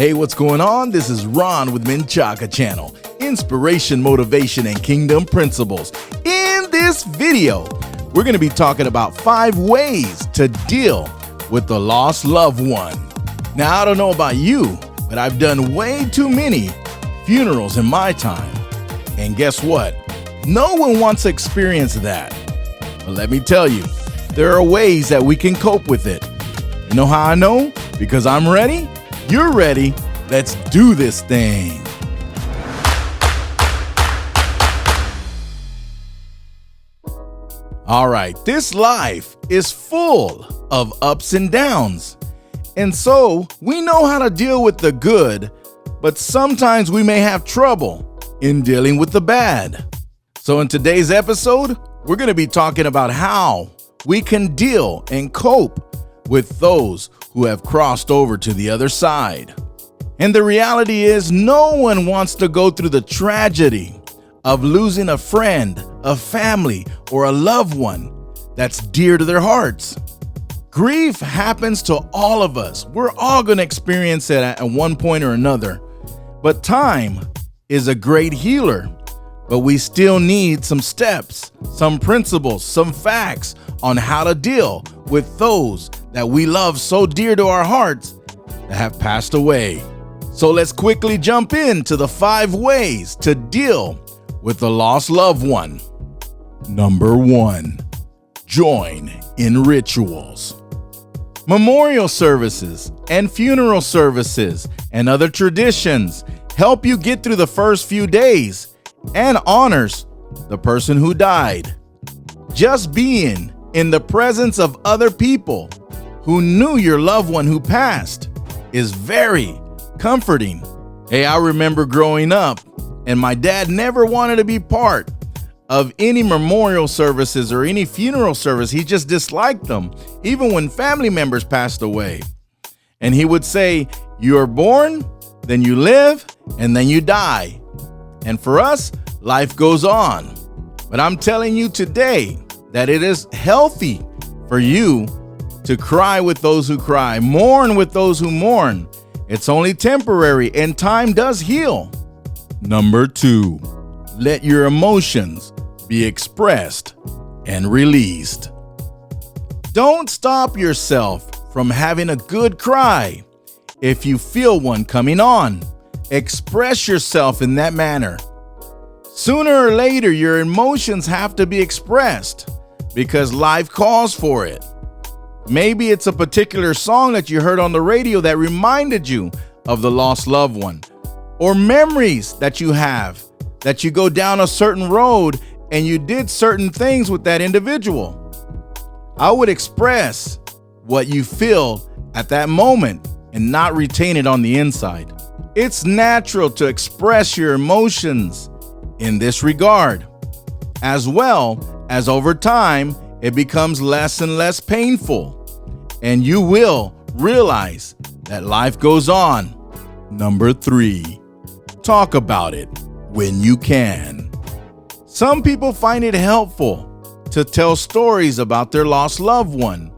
Hey, what's going on? This is Ron with MenchacaChannel, inspiration, motivation, and kingdom principles. In this video, we're going to be talking about 5 ways to deal with the lost loved one. Now, I don't know about you, but I've done way too many funerals in my time. And guess what? No one wants to experience that. But let me tell you, there are ways that we can cope with it. You know how I know? Because I'm ready. You're ready. Let's do this thing. All right, this life is full of ups and downs. And so we know how to deal with the good, but sometimes we may have trouble in dealing with the bad. So in today's episode, we're going to be talking about how we can deal and cope with those who have crossed over to the other side. And the reality is, no one wants to go through the tragedy of losing a friend, a family, or a loved one that's dear to their hearts. Grief happens to all of us. We're all going to experience it at one point or another. But time is a great healer. But we still need some steps, some principles, some facts on how to deal with those that we love so dear to our hearts that have passed away. So let's quickly jump into the 5 ways to deal with the lost loved one. Number 1, join in rituals. Memorial services and funeral services and other traditions help you get through the first few days and honors the person who died. Just being in the presence of other people who knew your loved one who passed is very comforting. Hey, I remember growing up and my dad never wanted to be part of any memorial services or any funeral service. He just disliked them, even when family members passed away. And he would say, you are born, then you live, and then you die. And for us, life goes on. But I'm telling you today that it is healthy for you to cry with those who cry, mourn with those who mourn. It's only temporary and time does heal. Number 2, let your emotions be expressed and released. Don't stop yourself from having a good cry. If you feel one coming on, express yourself in that manner. Sooner or later, your emotions have to be expressed because life calls for it. Maybe it's a particular song that you heard on the radio that reminded you of the lost loved one, or memories that you have, that you go down a certain road and you did certain things with that individual. I would express what you feel at that moment and not retain it on the inside. It's natural to express your emotions in this regard, as well as over time, it becomes less and less painful, and you will realize that life goes on. Number 3, talk about it when you can. Some people find it helpful to tell stories about their lost loved one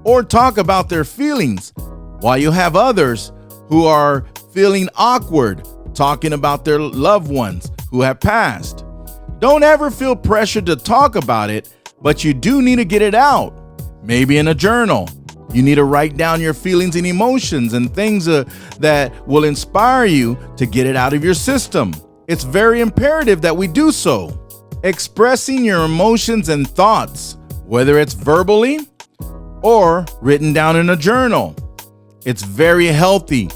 or talk about their feelings, while you have others who are feeling awkward talking about their loved ones who have passed. Don't ever feel pressured to talk about it, but you do need to get it out. Maybe in a journal. You need to write down your feelings and emotions and things that will inspire you to get it out of your system. It's very imperative that we do so. Expressing your emotions and thoughts, whether it's verbally or written down in a journal, it's very healthy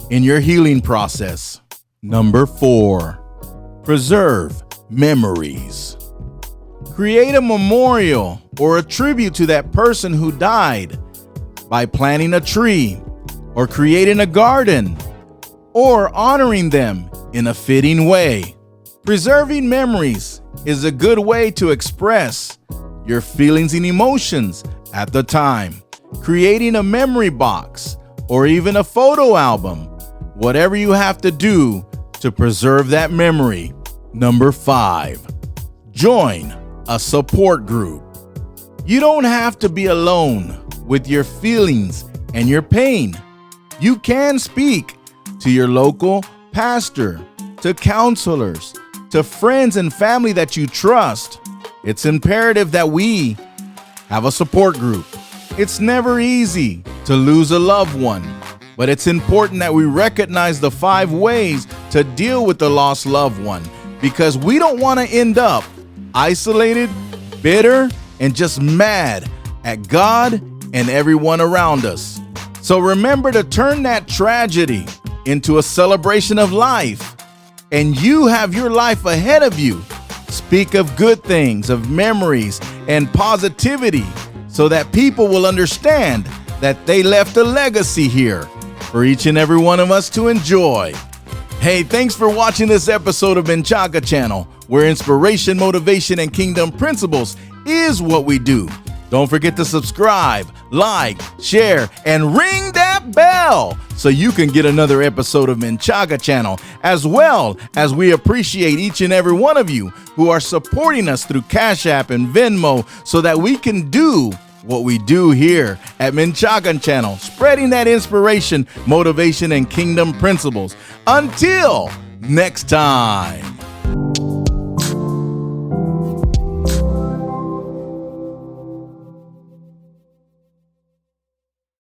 in your healing process. Number 4, preserve memories. Create a memorial or a tribute to that person who died by planting a tree or creating a garden or honoring them in a fitting way. Preserving memories is a good way to express your feelings and emotions at the time. Creating a memory box or even a photo album, whatever you have to do to preserve that memory. Number 5, join a support group. You don't have to be alone with your feelings and your pain. You can speak to your local pastor, to counselors, to friends and family that you trust. It's imperative that we have a support group. It's never easy to lose a loved one, but it's important that we recognize the 5 ways to deal with the lost loved one, because we don't want to end up isolated, bitter, and just mad at God and everyone around us. So remember to turn that tragedy into a celebration of life, and you have your life ahead of you. Speak of good things, of memories and positivity, so that people will understand that they left a legacy here for each and every one of us to enjoy. Hey, thanks for watching this episode of MenchacaChannel, where inspiration, motivation, and kingdom principles is what we do. Don't forget to subscribe, like, share, and ring that bell so you can get another episode of MenchacaChannel, as well as we appreciate each and every one of you who are supporting us through Cash App and Venmo so that we can do what we do here at MenchacaChannel, spreading that inspiration, motivation, and kingdom principles. Until next time.